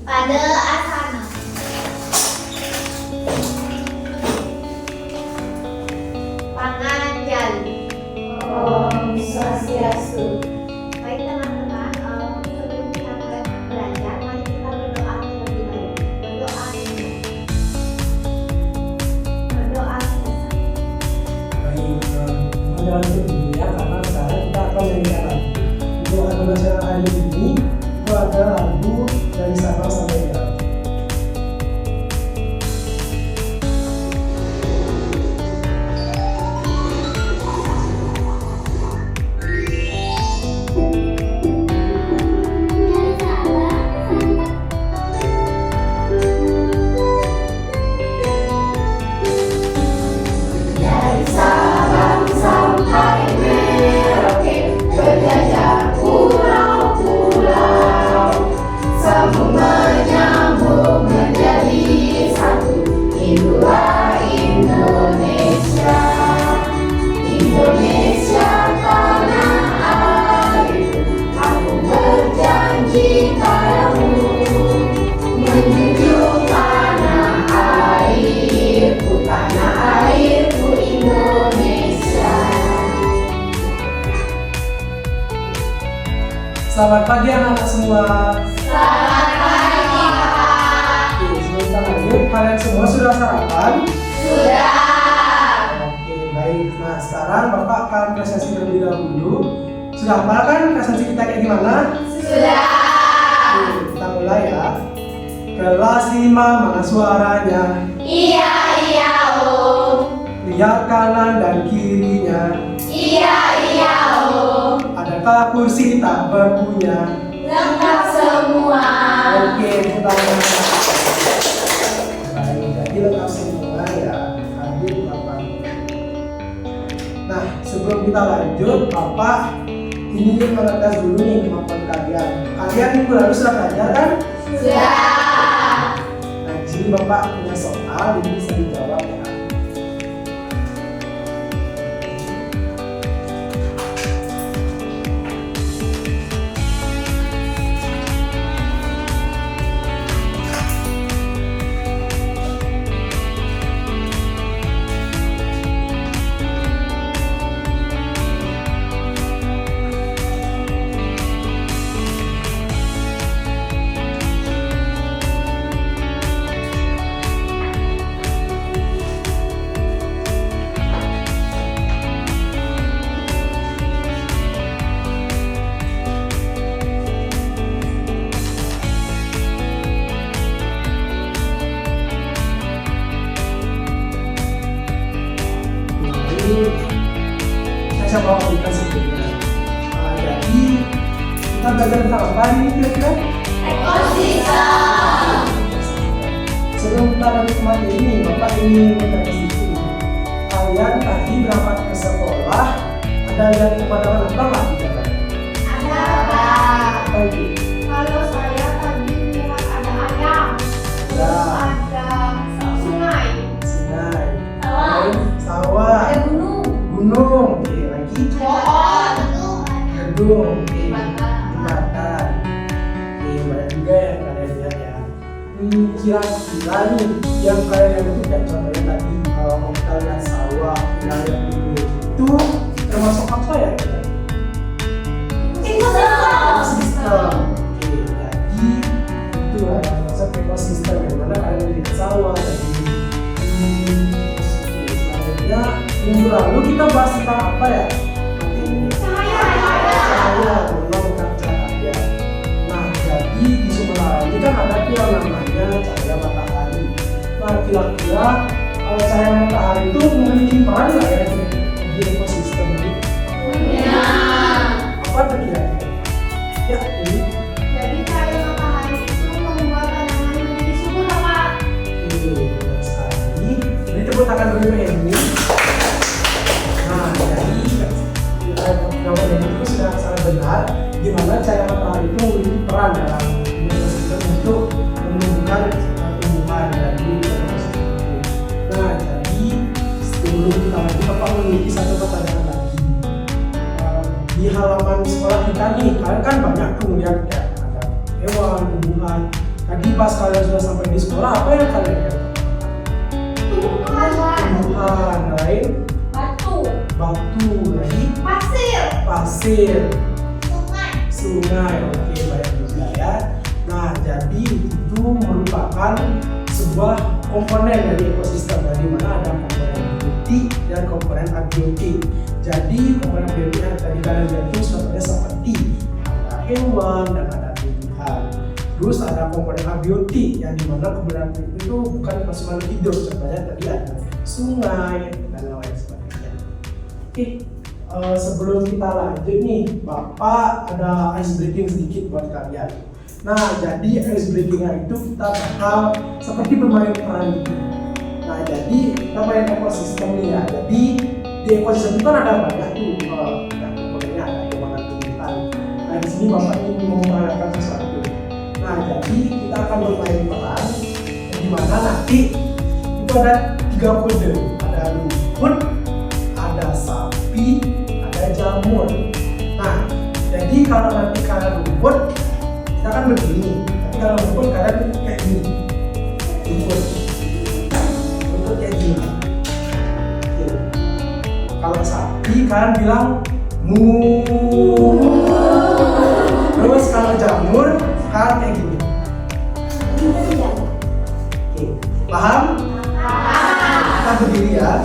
Pada asana. Panganjali. Om Swastiastu. Baik teman-teman, sebelum kita mulai belajar, mari kita berdoa terlebih dahulu. Berdoa dulu. Berdoa selesai. Baik, menjalankan dulu ya, karena sekarang kita akan menyanyikan lagu. Untuk lagu nasional hari ini, itu ada lagu dari Sabang sampai Merauke. Dari Sabang sampai Merauke, berjajah pulau-pulau, sambung menyambung menjadi satu. Inilah Indonesia, Indonesia tanah airku. Aku berjanji padamu, menjunjung tanah airku, tanah airku Indonesia. Selamat pagi anak-anak semua. Selamat pagi, Pak. Oke, sebelum kita lanjut, kalian semua sudah sarapan? Sudah. Oke, baik. Nah, sekarang Bapak akan presentasi terlebih dahulu. Sudah hafal kan presentasi kita kayak gimana? Sudah. Oke, kita mulai ya. Kelas 5 mana suaranya? Iya, iya, Om. Lihat kanan dan kirinya. Iya, iya, Om. Adakah kursi tak berpunya? Lengkap semua. Oke, kita mulai. Baik, jadi lengkap semua ya. Hadir Bapak. Nah, sebelum kita lanjut, Bapak ini mengetes dulu nih kemampuan kalian. Kalian minggu lalu sudah belajar kan? Sudah. Nah, di sini Bapak punya soal, ini bisa dijawab ya. Ini saya bawa berikan sebelumnya. Jadi kita belajar tentang apa ini kira-kira? Ekosistem. Sebelum kita lanjut ke materi ini, Bapak ingin bertanya sedikit. Kalian tadi berangkat ke sekolah, ada yang pemandangan apa nggak di jalan? Ada Pak. Apa itu? Kalau saya tadi lihat ada ayam, terus ada sungai, Sungai, Sawah. lain sawah, Ada gunung. gunung, oke, lagi Pohon. gedung, oke, Jembatan. jembatan, oke, banyak juga yang kalian lihat ya. Kira-kira nih yang kalian lihat itu kayak contohnya tadi kalau kita lihat sawah, kita lihat gunung, itu termasuk apa ya? Ekosistem. Oke, jadi itu ada konsep ekosistem yang mana kalian lihat sawah tadi. Selanjutnya minggu lalu kita bahas tentang apa ya? Cahaya, memang bukan cahaya. Nah, jadi di Sumber ini kan ada tuh yang namanya cahaya matahari. Nah, kira-kira kalau cahaya matahari itu memiliki peran nggak ya di ekosistem ini? Punya. Apa tuh kira-kira? Ya, ini. jadi cahaya matahari itu membuat tanaman menjadi subur Pak. Benar sekali. Jadi tepuk tangan dulu ini. Nah, jadi jawaban itu sudah sangat benar. Di mana cahaya matahari itu memiliki peran dalam ekosistem untuk menumbuhkan tumbuhan dari ekosistem itu. Nah, jadi sebelum kita lanjut, Bapak memiliki satu pertanyaan lagi. Di halaman sekolah kita nih, kalian kan banyak tuh lihat kayak ada hewan, tumbuhan. Tadi pas kalian sudah sampai di sekolah, apa yang kalian lihat? Tumbuhan, lain Batu. batu, lagi Pasir. pasir, Sungai. sungai. Oke, baik juga ya. Nah, jadi itu merupakan sebuah komponen dari ekosistem, di mana ada komponen biotik dan komponen abiotik. Jadi komponen biotik yang tadi kalian lihat itu contohnya seperti ada hewan dan ada tumbuhan. Terus ada komponen abiotik yang dimana komponen abiotik itu bukan masih makhluk hidup, contohnya tadi ada sungai dan lain sebagainya. Oke, sebelum kita lanjut nih, Bapak ada ice breaking sedikit buat kalian. Nah, jadi ice breakingnya itu kita bakal seperti bermain peran gitu. Nah, jadi kita main ekosistem nih ya. Jadi di ekosistem itu kan ada banyak tuh, yang komponennya ada hewan dan tumbuhan. Nah, di sini Bapak ingin memperagakan sesuatu. Nah, jadi kita akan bermain peran di mana nanti itu ada 3 kode, ada rumput, ada sapi, ada jamur. Nah, jadi kalau nanti kalian rumput, kita kan begini. Tapi kalau rumput kalian kayak gini, rumput kayak gini. Oke. Kalau sapi kalian bilang mu. Terus kalau jamur kalian kayak gini. Oke, paham? Kita berdiri ya.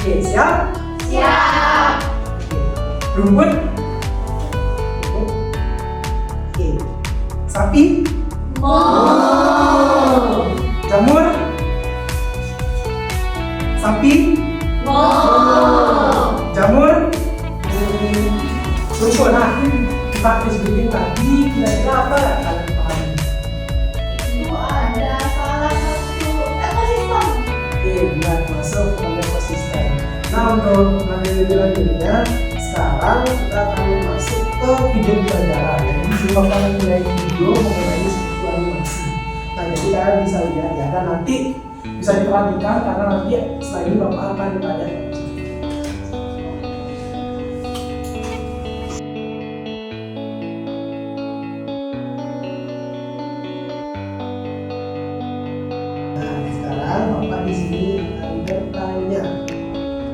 Oke, siap? Siap. Rumput. Oke. Sapi. Mo. Jamur. Sapi. Mo. Jamur. Rumput. Nah, kita diskusi tadi kira-kira apa ya kalian paham? Itu ada salah satu ekosistem. Oke, buat masuk ke ekosistem. Nah, untuk nanti lebih lanjutnya, sekarang kita akan masuk ke video pelajaran. Jadi di sini akan mulai video mengenai suatu animasi. Nah, jadi kalian bisa lihat ya, dan nanti bisa diperhatikan karena nanti setelah ini Bapak akan ditanya. Nah, sekarang Bapak di sini akan bertanya.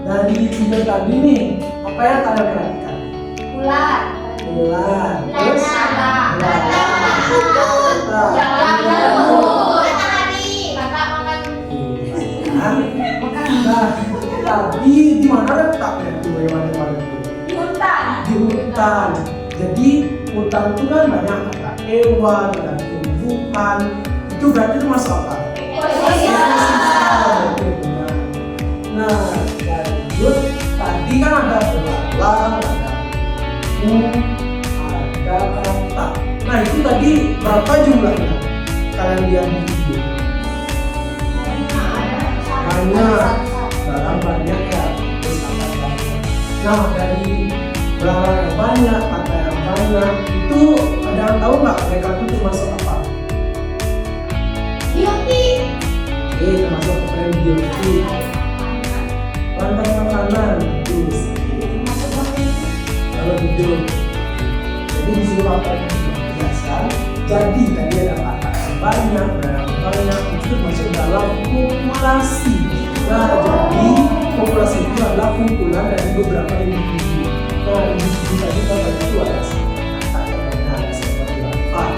Dari video tadi nih, apa yang kalian perhatikan? Ular. Bulan. Terus? Lana. Nah, Matahari. Kakak makan. Nah, tadi di mana letaknya tuh hewan-hewan itu? Di hutan. Di hutan. Jadi hutan itu kan banyak ada hewan, ada tumbuhan. Itu berarti termasuk apa? Ekosistem. Oke, benar. Nah, lanjut. Tadi kan ada belalang, ada ada kata. Nah, itu tadi berapa jumlahnya? Kalian lihat di video. Banyak. Belalang banyak ya. Terus kata banyak. Nah, dari belalang yang banyak, kata yang banyak, itu ada yang tahu nggak mereka itu termasuk apa? Biotik. Termasuk komponen biotik. Rantai makanan, terus kalau hidup. Jadi di sini Bapak menjelaskan. Jadi tadi ada kata yang banyak, itu masuk dalam populasi. Nah, jadi populasi itu adalah kumpulan dari beberapa individu. Nah, individu tadi Bapak itu ada kata yang banyak, ada seperti apa?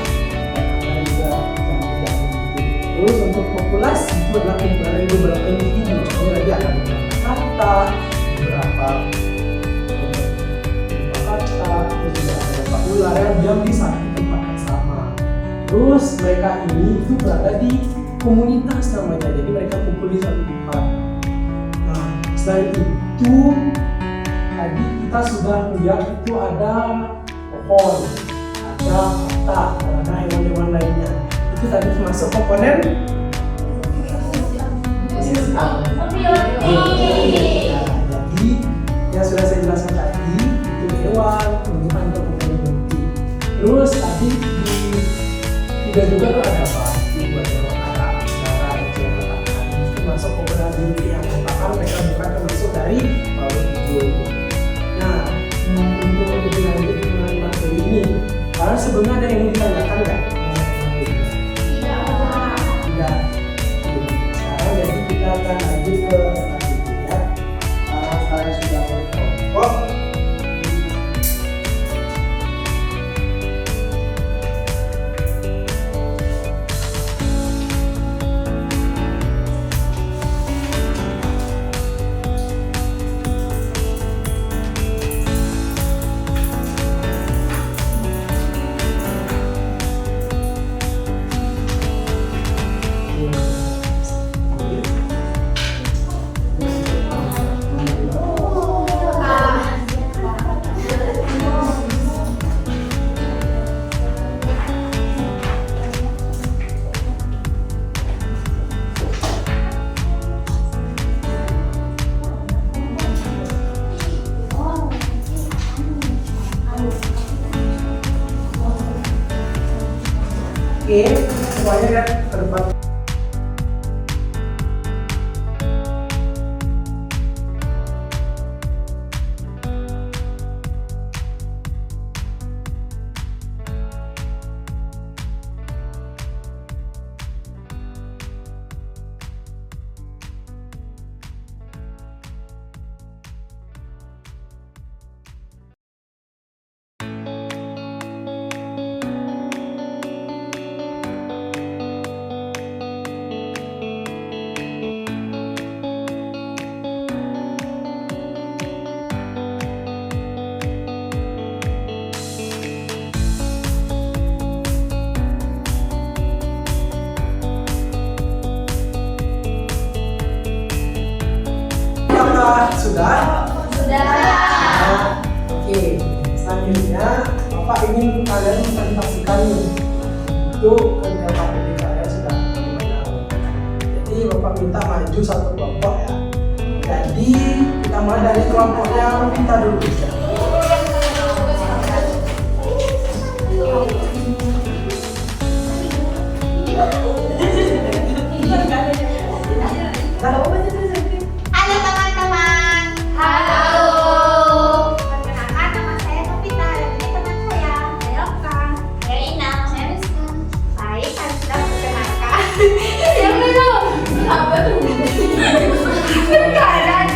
Ada juga yang tidak individu. Terus untuk populasi itu adalah kumpulan dari beberapa individu. Contohnya tadi ada kata, beberapa kata, terus juga ada beberapa ular yang diam di satu tempat yang sama. Terus mereka ini itu berada di komunitas namanya, jadi mereka kumpul di satu tempat. Nah, selain itu tadi kita sudah melihat itu ada pohon, ada kata, ada hewan-hewan lainnya. Itu tadi termasuk komponen Biotik. jadi yang sudah saya jelaskan tadi itu hewan, tumbuhan, atau komponen biotik. Terus tadi di video juga tuh ada apa? Buat hewan ada darah, kecil, itu masuk komponen biotik yang merupakan mereka bukan termasuk dari makhluk hidup. Nah, untuk lebih lanjut sebelumnya ada yang ingin ditanyakan nggak? Tidak. Sekarang jadi kita akan lanjut ke selanjutnya. Kalian sudah berkelompok. Oke, semuanya lihat ke depan. Apakah sudah? Nah, oke, selanjutnya Bapak ingin kalian presentasikan itu kerja KPD kalian sudah bagaimana. Jadi Bapak minta maju satu kelompok ya. Jadi kita mulai dari kelompok yang kita dulu. Halo teman-teman. Halo. Perkenalkan, nama saya Novita. Dan ini teman saya. Saya Oka. Saya Ina. Saya Rizka. Baik, kami sudah perkenalkan. Yang belum. Apa tuh? Keadaan.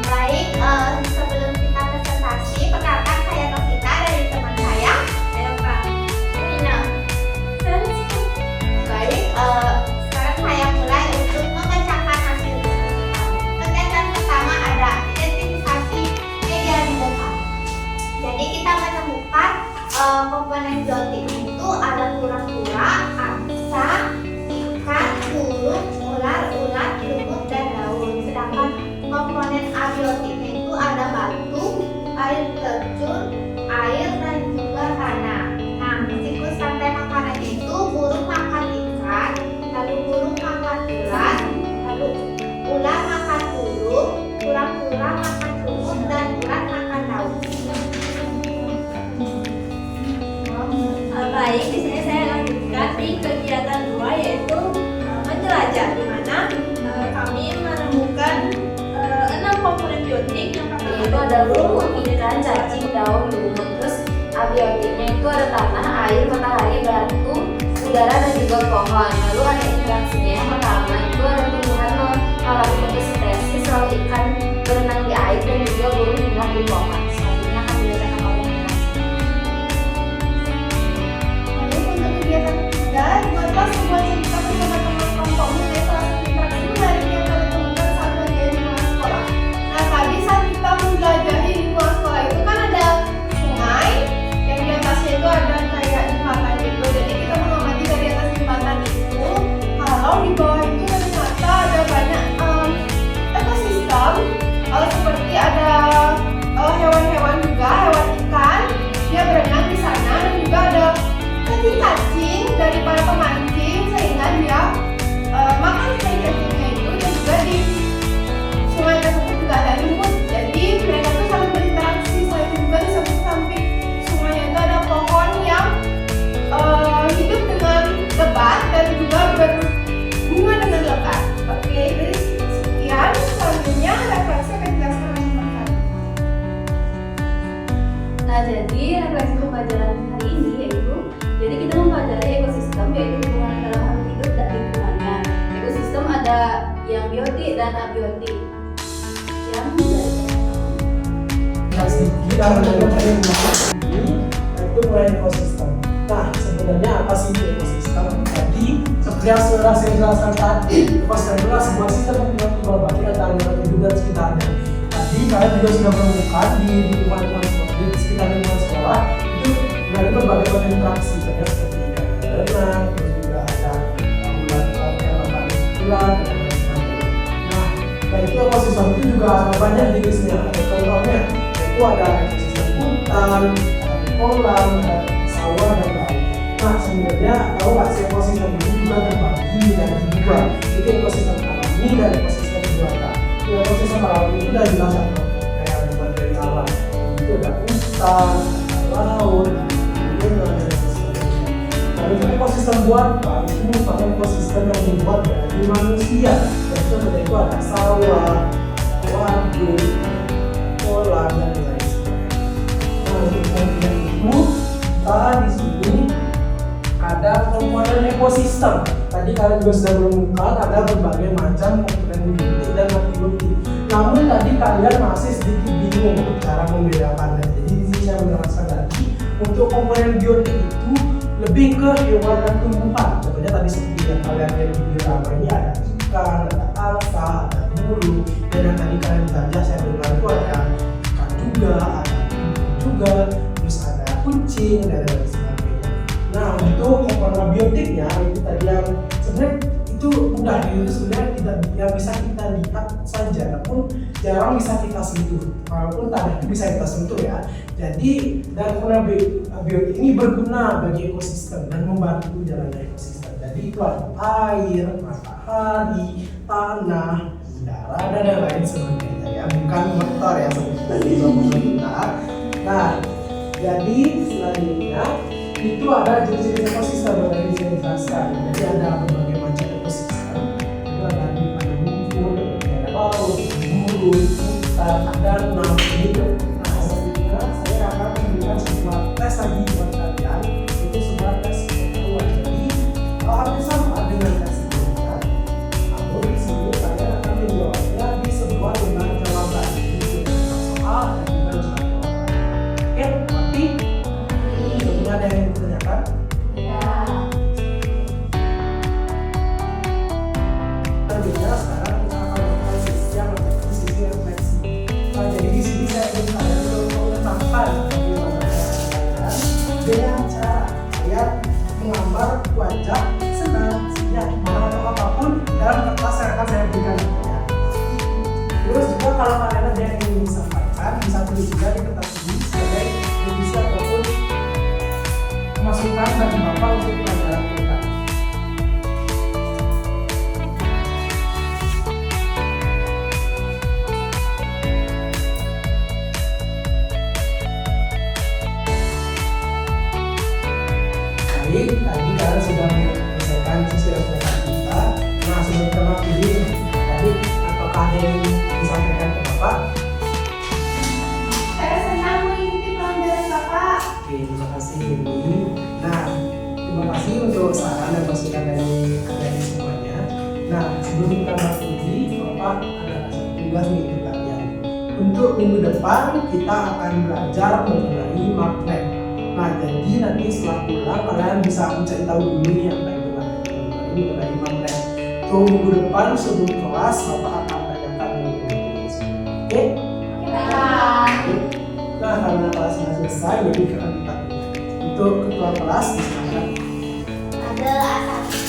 Baik, sebelum kita presentasi, perkenalkan saya Novita dari teman saya. Saya Oka. Saya Ina. Saya Rizka. Baik, sekarang saya mulai untuk membacakan hasil diskusi kami. Kegiatan pertama ada identifikasi media lingkungan. Jadi kita menemukan komponen biotik itu ada kura-kura, angsa, ikan, burung, ular, lumut, dan daun. Sedangkan komponen abiotiknya itu ada batu, air terjun, air, dan juga tanah. Nah, siklus rantai makanan itu burung makan ikan, lalu burung makan ular, lalu ular makan burung, kura-kura makan lumut, dan ulat makan daun. Baik, di sini saya lanjutkan di kegiatan 2 yaitu menjelajah, di mana kami menemukan 6 komponen biotik yang pertama Itu ada lumut, ikan, cacing, daun, lumut. Terus abiotiknya itu ada tanah, air, matahari, batu, udara, dan juga pohon. Lalu ada interaksinya yang pertama itu ada tumbuhan mengalami fotosintesis, lalu ikan berenang di air, dan juga burung tinggal di pohon. Selanjutnya akan dijelaskan oleh Ina. Lalu untuk kegiatan ketiga, buatlah sebuah cerita bersama teman kelompok mengenai salah satu interaksi menarik yang kalian temukan saat belajar di lingkungan sekolah. Nah, tadi saat kita menjelajahi lingkungan sekolah itu kan ada sungai yang di atasnya itu ada kayak jembatan gitu. Jadi kita mengamati dari atas jembatan itu, kalau di bawah itu ternyata ada banyak ekosistem, seperti ada hewan jadi refleksi pembelajaran hari ini yaitu jadi kita mempelajari ekosistem yaitu hubungan antara makhluk hidup dan lingkungannya. Ekosistem ada yang biotik dan abiotik. Yang Nah, sedikit dalam tadi ini itu mulai ekosistem. Nah, sebenarnya apa sih itu ekosistem? Jadi seperti yang sudah saya jelaskan tadi, ekosistem adalah sebuah sistem yang tiba-tiba bagi antara makhluk hidup dan sekitarnya. Tadi kalian juga sudah menemukan di lingkungan sekolah, di sekitar lingkungan sekolah itu ada berbagai macam interaksi, seperti ikan renang, terus juga ada ulat-ulat yang makan ulat dan lain sebagainya. Nah, itu ekosistem itu juga banyak jenisnya. Contohnya itu ada ekosistem hutan, ada kolam, ada sawah dan lain. Nah, sebenarnya tahu nggak sih ekosistem ini juga terbagi menjadi dua, itu ekosistem alami dan ekosistem buatan. Ekosistem alami itu udah jelas kan, kayak dibuat dari alam. Itu ada hutan, ada laut, ada gunung, dan sebagainya. Lalu ekosistem buatan itu merupakan ekosistem yang dibuat dari manusia. Dan itu ada sawah, waduk, kolam dan lain sebagainya. Nah, untuk kemudian itu kita di sini ada komponen ekosistem. Tadi kalian juga sudah menemukan ada berbagai macam komponen biotik dan abiotik. Namun tadi kalian masih sedikit bingung untuk cara membedakannya. Jadi di sini saya menjelaskan lagi untuk komponen biotik itu lebih ke hewan dan tumbuhan. Contohnya tadi seperti yang kalian lihat di video lama ini ada ikan, ada angsa, ada burung, dan yang tadi kalian belajar saya dengar itu ada ikan juga, ada juga, terus ada kucing dan lain sebagainya. Nah, untuk komponen abiotiknya itu tadi yang sebenarnya itu mudah, itu sebenarnya tidak yang bisa kita lihat saja, namun jarang bisa kita sentuh. Walaupun tadi itu bisa kita sentuh ya. Jadi dan komponen abiotik ini berguna bagi ekosistem dan membantu jalannya ekosistem. Jadi itu ada air, matahari, tanah, udara dan yang lain sebagainya ya, bukan motor ya seperti tadi ngomongin kita. Nah, jadi selanjutnya itu ada jenis-jenis ekosistem yang tadi saya jelaskan. Jadi ada berbagai macam ekosistem. Itu ada di lumpur, ada laut, burung, hutan, danau gitu. Nah, selanjutnya saya akan memberikan sebuah tes lagi buat kalian. Itu sebuah tes pengetahuan. Jadi hampir sama dengan tes sebelumnya. Namun di sini kalian akan menjawabnya di sebuah lembar jawaban. Itu soal dan juga lembar jawaban. Oke, berarti sebelumnya ada yang ditanyakan? Selanjutnya sekarang kita akan melakukan sisi yang menjadi sisi refleksi. Nah, jadi di sini saya ingin kalian untuk menetapkan bagaimana kalian dengan cara kalian menggambar wajah senang, siap, marah atau apapun dalam kertas yang akan saya berikan ya. Terus juga kalau kalian ada yang ingin disampaikan, bisa tulis juga di kertas ini sebagai revisi ataupun masukan bagi Bapak untuk pelajaran kita. Baik, tadi kalian sudah menyelesaikan sisi refleksi kita. Nah, sebelum kita pilih tadi apakah ada yang disampaikan ke Bapak? Saya senang mengikuti pelajaran Bapak. Oke, terima kasih Dewi. Nah, terima kasih untuk saran dan masukan dari kalian semuanya. Nah, sebelum kita beruji, Bapak ada satu tugas nih untuk kalian. Untuk minggu depan kita akan belajar mengenai magnet. Nah, jadi nanti setelah pulang kalian bisa mencari tahu dulu nih apa itu mengenai magnet. Tuh minggu depan sebelum kelas Bapak akan tanyakan mengenai itu. Oke? Nah, karena kelas sudah selesai, jadi kita untuk ketua kelas diserahkan. Ada asal.